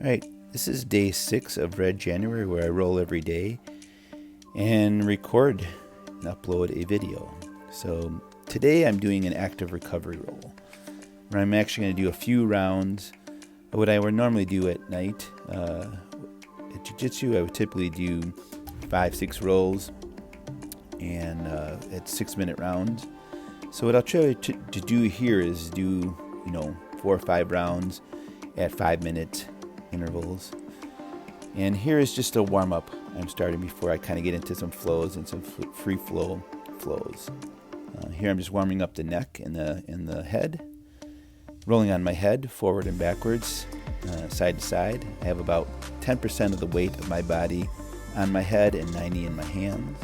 Alright, this is day 6 of Red January, where I roll every day and record and upload a video. So today I'm doing an active recovery roll, where I'm actually going to do a few rounds of what I would normally do at night. At jiu-jitsu, I would typically do 5-6 rolls and at 6-minute rounds. So what I'll try to do here is do 4 or 5 rounds at 5-minute intervals. And here is just a warm-up I'm starting before I kind of get into some flows and some free flow flows. Here I'm just warming up the neck and the head, rolling on my head forward and backwards, side to side. I have about 10% of the weight of my body on my head and 90% in my hands.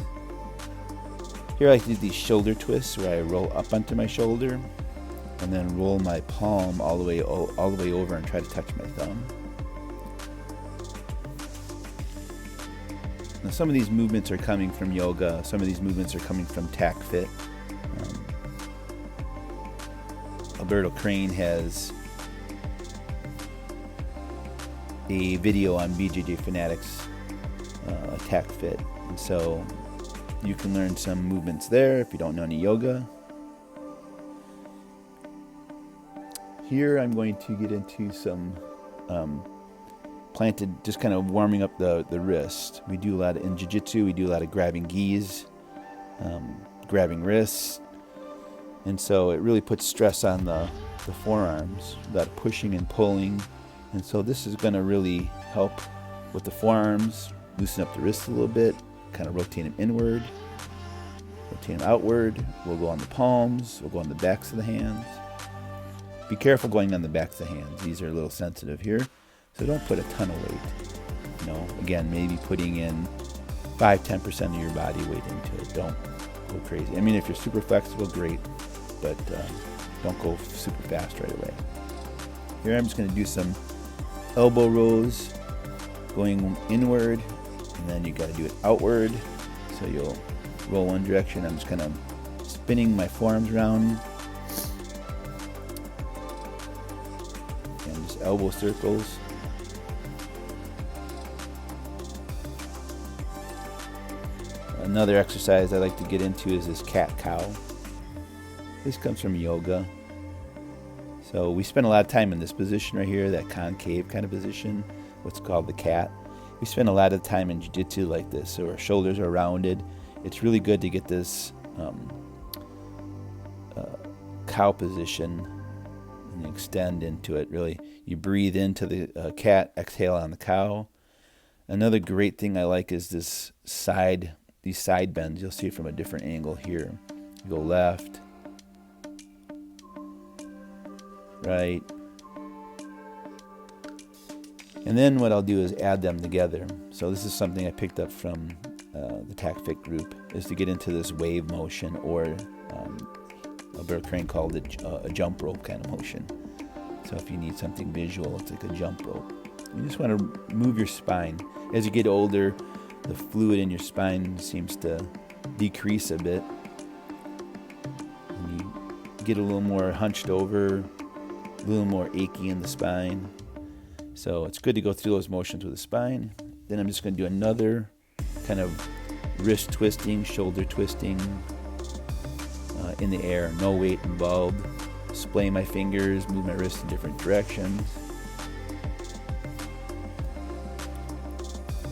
Here I like to do these shoulder twists where I roll up onto my shoulder and then roll my palm all the way over and try to touch my thumb. Now, some of these movements are coming from yoga. Some of these movements are coming from Tac Fit. Alberto Crane has a video on BJJ Fanatics, Tac Fit, and so you can learn some movements there if you don't know any yoga. Here I'm going to get into some planted, just kind of warming up the wrist. We do a lot in jiu-jitsu, we do a lot of grabbing gis, grabbing wrists, and so it really puts stress on the forearms, that pushing and pulling, and so this is going to really help with the forearms, loosen up the wrists a little bit, kind of rotate them inward, rotate them outward. We'll go on the palms, we'll go on the backs of the hands. Be careful going on the backs of the hands. These are a little sensitive here, so don't put a ton of weight. Again, maybe putting in 5-10% of your body weight into it. Don't go crazy. I mean, if you're super flexible, great, but don't go super fast right away. Here I'm just going to do some elbow rolls, going inward, and then you got to do it outward. So you'll roll one direction. I'm just kind of spinning my forearms around. And just elbow circles. Another exercise I like to get into is this cat-cow. This comes from yoga. So we spend a lot of time in this position right here, that concave kind of position, what's called the cat. We spend a lot of time in jiu-jitsu like this, so our shoulders are rounded. It's really good to get this cow position and extend into it. Really, you breathe into the cat, exhale on the cow. Another great thing I like is these side bends. You'll see it from a different angle here. You go left, right, and then what I'll do is add them together. So this is something I picked up from the Tac Fit group, is to get into this wave motion, or Alberto Crane called it a jump rope kind of motion. So if you need something visual, it's like a jump rope. You just want to move your spine. As you get older, the fluid in your spine seems to decrease a bit, and you get a little more hunched over, a little more achy in the spine. So it's good to go through those motions with the spine. Then I'm just going to do another kind of wrist twisting, shoulder twisting in the air, no weight involved. Splay my fingers, move my wrists in different directions.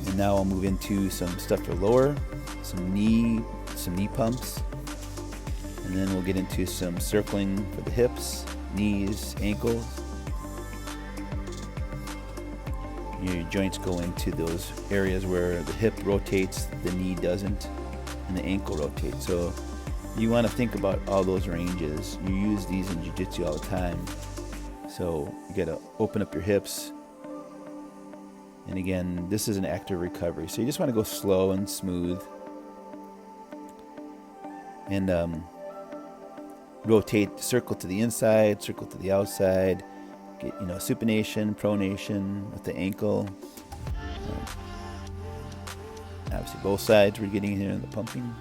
And now I'll move into some stuff for lower, some knee pumps, and then we'll get into some circling for the hips, knees, ankles. Your joints go into those areas where the hip rotates, the knee doesn't, and the ankle rotates. So you want to think about all those ranges. You use these in jiu-jitsu all the time. So you got to open up your hips. And again, this is an active recovery. So you just want to go slow and smooth. And rotate, circle to the inside, circle to the outside. Get, supination, pronation with the ankle. Obviously both sides we're getting here in the pumping.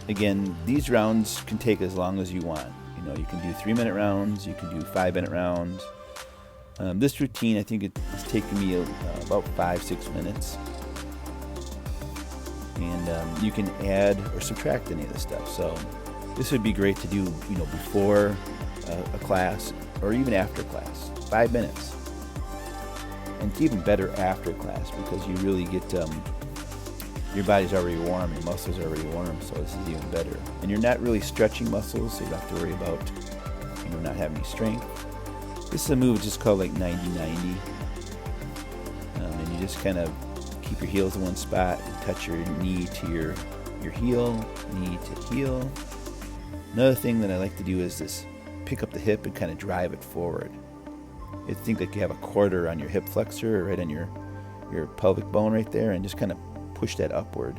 again, these rounds can take as long as you want. You know, you can do 3-minute rounds, you can do 5-minute rounds. This routine, I think it's taken me about 5-6 minutes. And you can add or subtract any of this stuff. So this would be great to do, you know, before a class or even after class. 5 minutes. And it's even better after class because you really get your body's already warm, your muscles are already warm, so this is even better. And you're not really stretching muscles, so you don't have to worry about, you know, not having any strength. This is a move just called like 90-90. And you just kind of keep your heels in one spot and touch your knee to your heel, knee to heel. Another thing that I like to do is this, pick up the hip and kind of drive it forward. You think like you have a quarter on your hip flexor or right on your pelvic bone right there, and just kind of push that upward.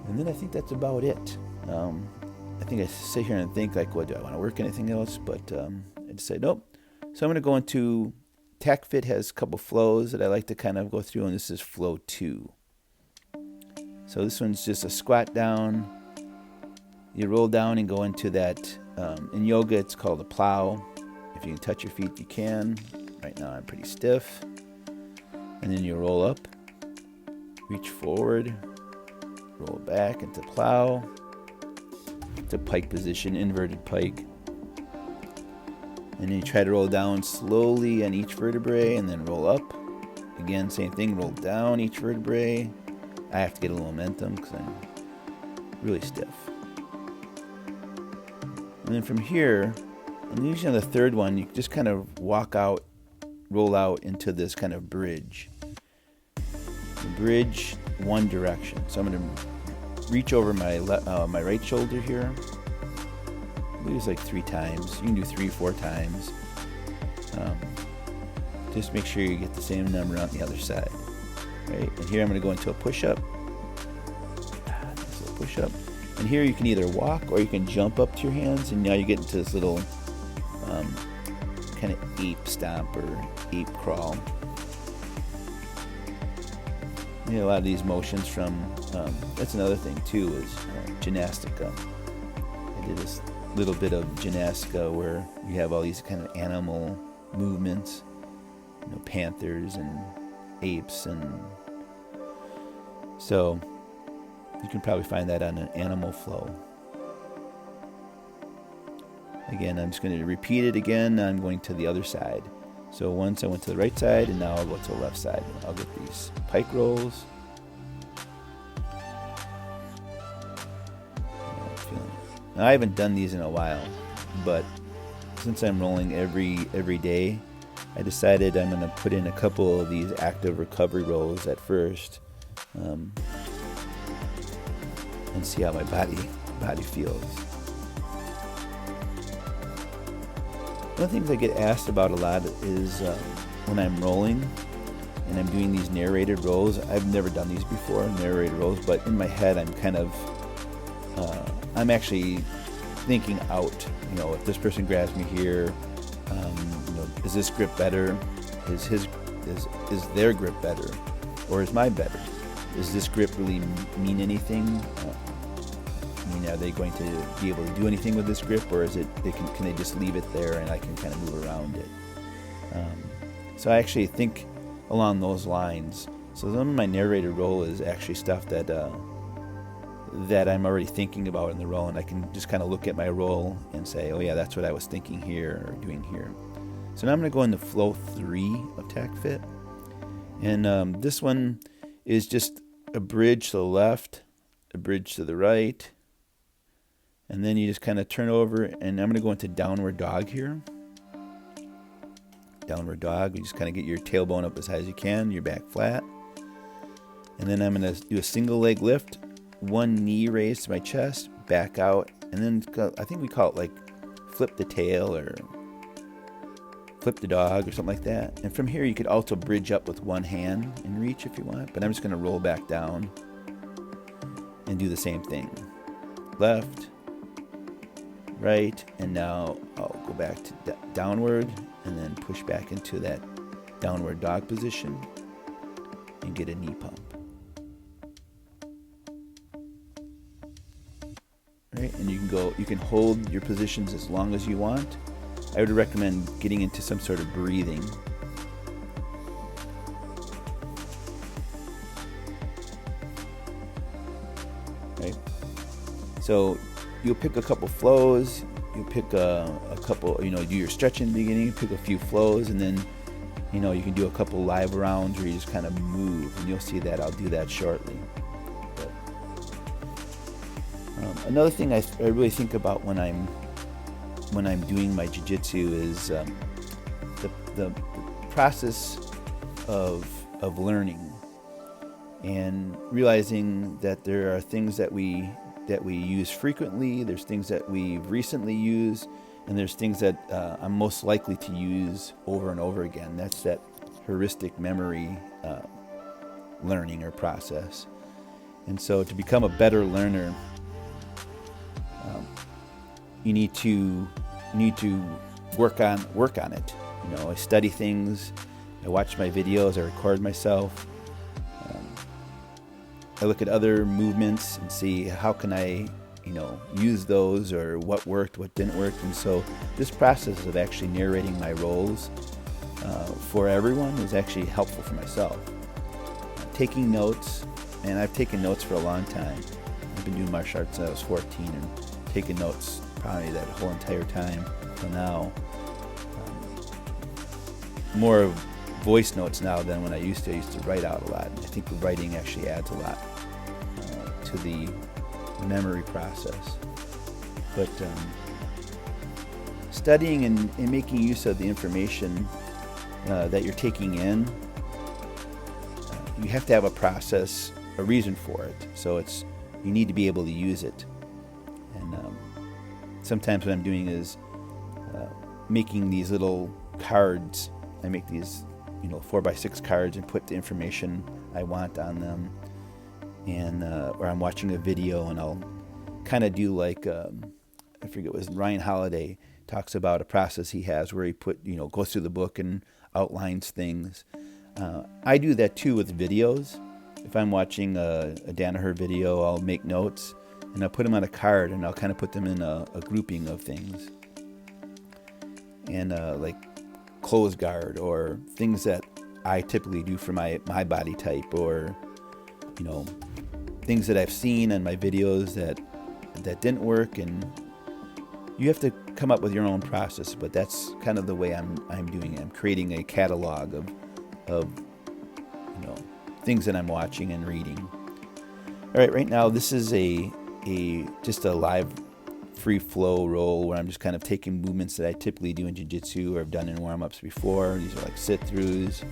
And then I think that's about it. I think I sit here and think like, well, do I want to work anything else? But I decided nope. So I'm going to go into TacFit has a couple flows that I like to kind of go through, and this is flow 2. So this one's just a squat down. You roll down and go into that. In yoga, it's called a plow. If you can touch your feet, you can. Right now, I'm pretty stiff. And then you roll up, reach forward, roll back into plow. It's a pike position, inverted pike. And then you try to roll down slowly on each vertebrae and then roll up. Again, same thing, roll down each vertebrae. I have to get a little momentum because I'm really stiff. And then from here, and usually on the third one, you just kind of walk out, roll out into this kind of bridge. Bridge one direction. So I'm going to reach over my right shoulder here. I believe it's like 3 times. You can do 3-4 times. Just make sure you get the same number on the other side. Right? And here I'm going to go into a push-up. This is a push-up. And here you can either walk or you can jump up to your hands, and now you get into this little kind of ape stomp or ape crawl. You know, a lot of these motions from, that's another thing too, is gymnastica. I did this little bit of gymnastica where you have all these kind of animal movements, you know, panthers and apes, and so you can probably find that on an animal flow. Again, I'm just going to repeat it again. I'm going to the other side. So once I went to the right side, and now I'll go to the left side. I'll get these pike rolls. Now, I haven't done these in a while, but since I'm rolling every day, I decided I'm going to put in a couple of these active recovery rolls at first, and see how my body feels. One of the things I get asked about a lot is when I'm rolling and I'm doing these narrated rolls. I've never done these before, narrated rolls, but in my head I'm kind of, I'm actually thinking out, you know, if this person grabs me here, you know, is this grip better? Is their grip better? Or is mine better? Does this grip really mean anything? I mean, are they going to be able to do anything with this grip, or is it can they just leave it there and I can kind of move around it? So I actually think along those lines. So some of my narrated roll is actually stuff that I'm already thinking about in the roll, and I can just kind of look at my roll and say, oh yeah, that's what I was thinking here or doing here. So now I'm going to go into flow 3 of TacFit, and this one is just a bridge to the left, a bridge to the right. And then you just kind of turn over, and I'm going to go into downward dog here. Downward dog, you just kind of get your tailbone up as high as you can, your back flat. And then I'm going to do a single leg lift, one knee raised to my chest, back out, and then I think we call it like flip the tail or flip the dog or something like that. And from here you could also bridge up with one hand and reach if you want, but I'm just going to roll back down and do the same thing. Left, right, and now I'll go back to downward and then push back into that downward dog position and get a knee pump. and you can hold your positions as long as you want. I would recommend getting into some sort of breathing. Right? So you'll pick a couple flows, you pick a couple, do your stretch in the beginning, pick a few flows, and then you can do a couple live rounds where you just kind of move, and you'll see that I'll do that shortly. But, another thing I really think about when I'm doing my jiu-jitsu is the process of learning, and realizing that there are things that we use frequently, there's things that we've recently used, and there's things that I'm most likely to use over and over again. That's that heuristic memory learning or process. And so to become a better learner, you need to work on it. I study things, I watch my videos, I record myself. I look at other movements and see how can I, use those, or what worked, what didn't work. And so this process of actually narrating my roles for everyone is actually helpful for myself. Taking notes, and I've taken notes for a long time. I've been doing martial arts since I was 14, and taking notes probably that whole entire time till now. More of voice notes now than when I used to. I used to write out a lot. And I think the writing actually adds a lot to the memory process. But studying and making use of the information that you're taking in, you have to have a process, a reason for it. So you need to be able to use it. And sometimes what I'm doing is making these little cards. I make these 4x6 cards and put the information I want on them. And or I'm watching a video and I'll kind of do like I forget, it was Ryan Holiday talks about a process he has where he goes through the book and outlines things. I do that too with videos. If I'm watching a Danaher video, I'll make notes and I'll put them on a card, and I'll kind of put them in a grouping of things. And like close guard, or things that I typically do for my body type, or things that I've seen in my videos that didn't work. And you have to come up with your own process, but that's kind of the way I'm doing it. I'm creating a catalog of things that I'm watching and reading. All right now this is just a live free flow roll where I'm just kind of taking movements that I typically do in jiu-jitsu or I've done in warm-ups before. These are like sit-throughs.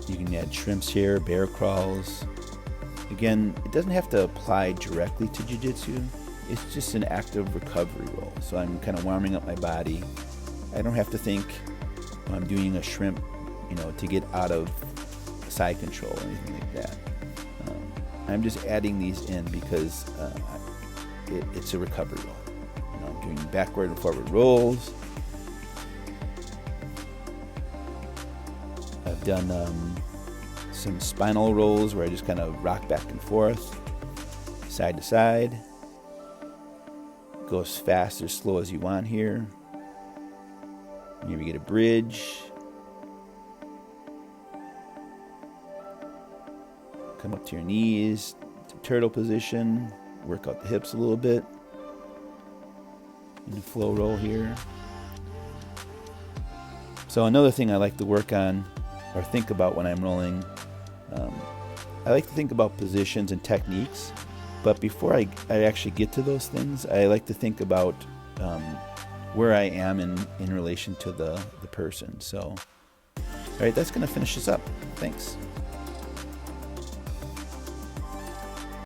You can add shrimps here, bear crawls. Again, it doesn't have to apply directly to jiu-jitsu. It's just an active recovery roll. So I'm kind of warming up my body. I don't have to think when I'm doing a shrimp, to get out of side control or anything like that. I'm just adding these in because it's a recovery roll. I'm doing backward and forward rolls. I've done some spinal rolls where I just kind of rock back and forth, side to side. Go as fast or slow as you want here. Here we get a bridge. Come up to your knees, to turtle position. Work out the hips a little bit. In the flow roll here. So another thing I like to work on or think about when I'm rolling, I like to think about positions and techniques. But before I actually get to those things, I like to think about where I am in relation to the person. So, all right, that's going to finish this up. Thanks.